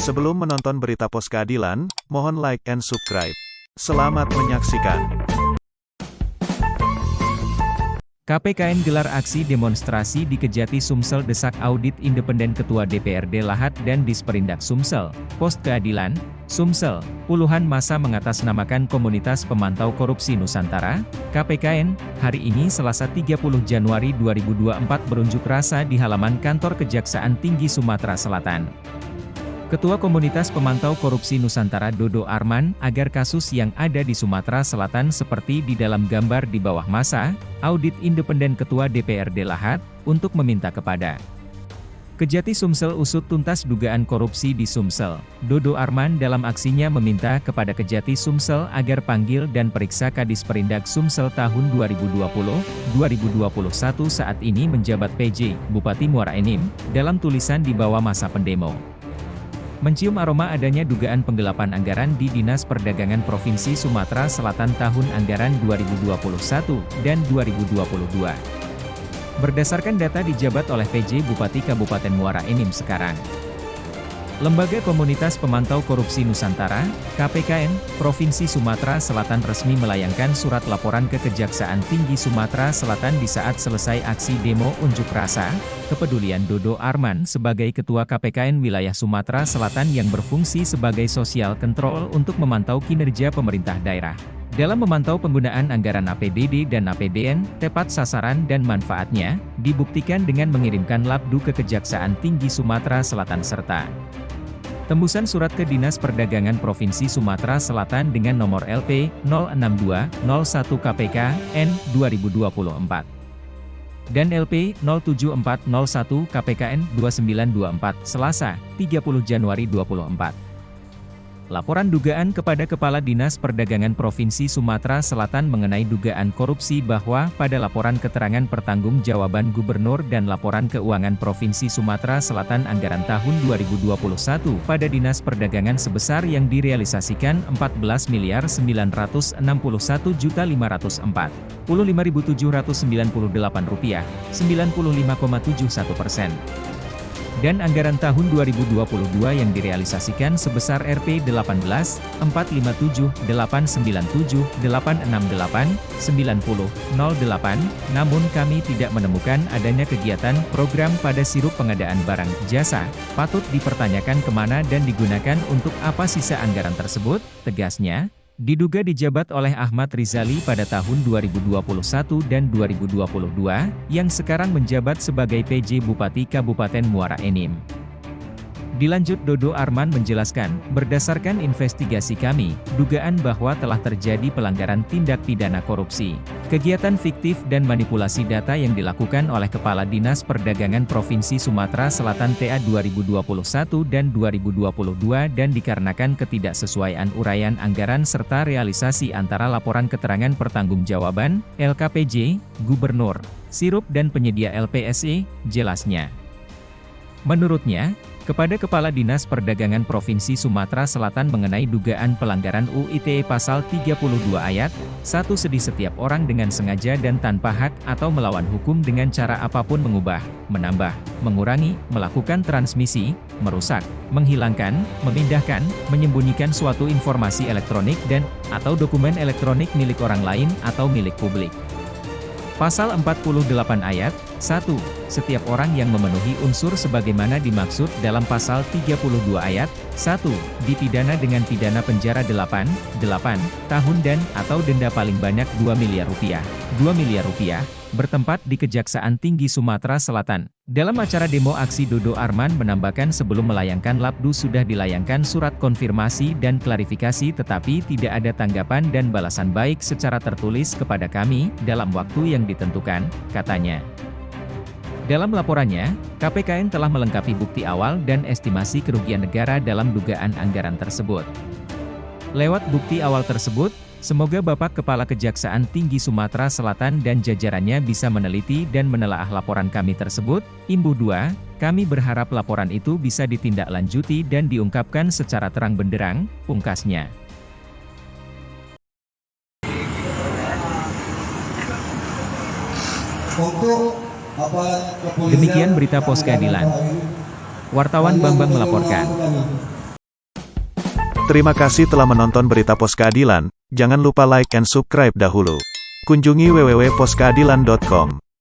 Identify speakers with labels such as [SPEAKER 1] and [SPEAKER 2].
[SPEAKER 1] Sebelum menonton berita Pos Keadilan, mohon like and subscribe. Selamat menyaksikan.
[SPEAKER 2] KPKN gelar aksi demonstrasi di Kejati Sumsel desak audit independen Ketua DPRD Lahat dan Disperindak Sumsel, Pos Keadilan, Sumsel. Puluhan massa mengatasnamakan Komunitas Pemantau Korupsi Nusantara, KPKN, hari ini Selasa 30 Januari 2024 berunjuk rasa di halaman kantor Kejaksaan Tinggi Sumatera Selatan. Ketua Komunitas Pemantau Korupsi Nusantara Dodo Arman, agar kasus yang ada di Sumatera Selatan seperti di dalam gambar di bawah massa, audit independen Ketua DPRD Lahat, untuk meminta kepada Kejati Sumsel usut tuntas dugaan korupsi di Sumsel. Dodo Arman dalam aksinya meminta kepada Kejati Sumsel agar panggil dan periksa Kadisperindak Sumsel tahun 2020-2021 saat ini menjabat PJ, Bupati Muara Enim, dalam tulisan di bawah massa pendemo. Mencium aroma adanya dugaan penggelapan anggaran di Dinas Perdagangan Provinsi Sumatera Selatan tahun anggaran 2021 dan 2022. Berdasarkan data dijabat oleh PJ Bupati Kabupaten Muara Enim sekarang. Lembaga Komunitas Pemantau Korupsi Nusantara, KPKN, Provinsi Sumatera Selatan resmi melayangkan surat laporan ke Kejaksaan Tinggi Sumatera Selatan di saat selesai aksi demo unjuk rasa, kepedulian Dodo Arman sebagai Ketua KPKN Wilayah Sumatera Selatan yang berfungsi sebagai social control untuk memantau kinerja pemerintah daerah. Dalam memantau penggunaan anggaran APBD dan APBN, tepat sasaran dan manfaatnya, dibuktikan dengan mengirimkan labdu ke Kejaksaan Tinggi Sumatera Selatan serta tembusan surat ke Dinas Perdagangan Provinsi Sumatera Selatan dengan nomor LP 06201 KPK N 2024 dan LP 07401 KPKN 2924 Selasa 30 Januari 2024. Laporan dugaan kepada Kepala Dinas Perdagangan Provinsi Sumatera Selatan mengenai dugaan korupsi bahwa pada laporan keterangan pertanggungjawaban Gubernur dan laporan keuangan Provinsi Sumatera Selatan anggaran tahun 2021 pada Dinas Perdagangan sebesar yang direalisasikan Rp14.509.545.798 95,71%. Dan anggaran tahun 2022 yang direalisasikan sebesar Rp18.457.897.868.90.08, namun kami tidak menemukan adanya kegiatan program pada sirup pengadaan barang jasa, patut dipertanyakan kemana dan digunakan untuk apa sisa anggaran tersebut, tegasnya. Diduga dijabat oleh Ahmad Rizali pada tahun 2021 dan 2022, yang sekarang menjabat sebagai PJ Bupati Kabupaten Muara Enim. Dilanjut Dodo Arman menjelaskan, berdasarkan investigasi kami, dugaan bahwa telah terjadi pelanggaran tindak pidana korupsi. Kegiatan fiktif dan manipulasi data yang dilakukan oleh Kepala Dinas Perdagangan Provinsi Sumatera Selatan TA 2021 dan 2022 dan dikarenakan ketidaksesuaian uraian anggaran serta realisasi antara laporan keterangan pertanggungjawaban, LKPJ, Gubernur, sirup dan penyedia LPSE, jelasnya. Menurutnya, kepada Kepala Dinas Perdagangan Provinsi Sumatera Selatan mengenai dugaan pelanggaran UU ITE Pasal 32 Ayat 1 sedih setiap orang dengan sengaja dan tanpa hak atau melawan hukum dengan cara apapun mengubah, menambah, mengurangi, melakukan transmisi, merusak, menghilangkan, memindahkan, menyembunyikan suatu informasi elektronik dan atau dokumen elektronik milik orang lain atau milik publik. Pasal 48 Ayat 1. Setiap orang yang memenuhi unsur sebagaimana dimaksud dalam Pasal 32 Ayat 1, dipidana dengan pidana penjara 8 tahun dan atau denda paling banyak Rp2 miliar. Rp2 miliar, bertempat di Kejaksaan Tinggi Sumatera Selatan. Dalam acara demo aksi Dodo Arman menambahkan sebelum melayangkan labdu sudah dilayangkan surat konfirmasi dan klarifikasi tetapi tidak ada tanggapan dan balasan baik secara tertulis kepada kami, dalam waktu yang ditentukan, katanya. Dalam laporannya, KPKN telah melengkapi bukti awal dan estimasi kerugian negara dalam dugaan anggaran tersebut. Lewat bukti awal tersebut, semoga Bapak Kepala Kejaksaan Tinggi Sumatera Selatan dan jajarannya bisa meneliti dan menelaah laporan kami tersebut. Imbu 2, kami berharap laporan itu bisa ditindaklanjuti dan diungkapkan secara terang benderang, pungkasnya. Demikian berita Pos Keadilan. Wartawan Bambang melaporkan.
[SPEAKER 1] Terima kasih telah menonton berita Pos Keadilan, jangan lupa like and subscribe dahulu. Kunjungi www.poskeadilan.com.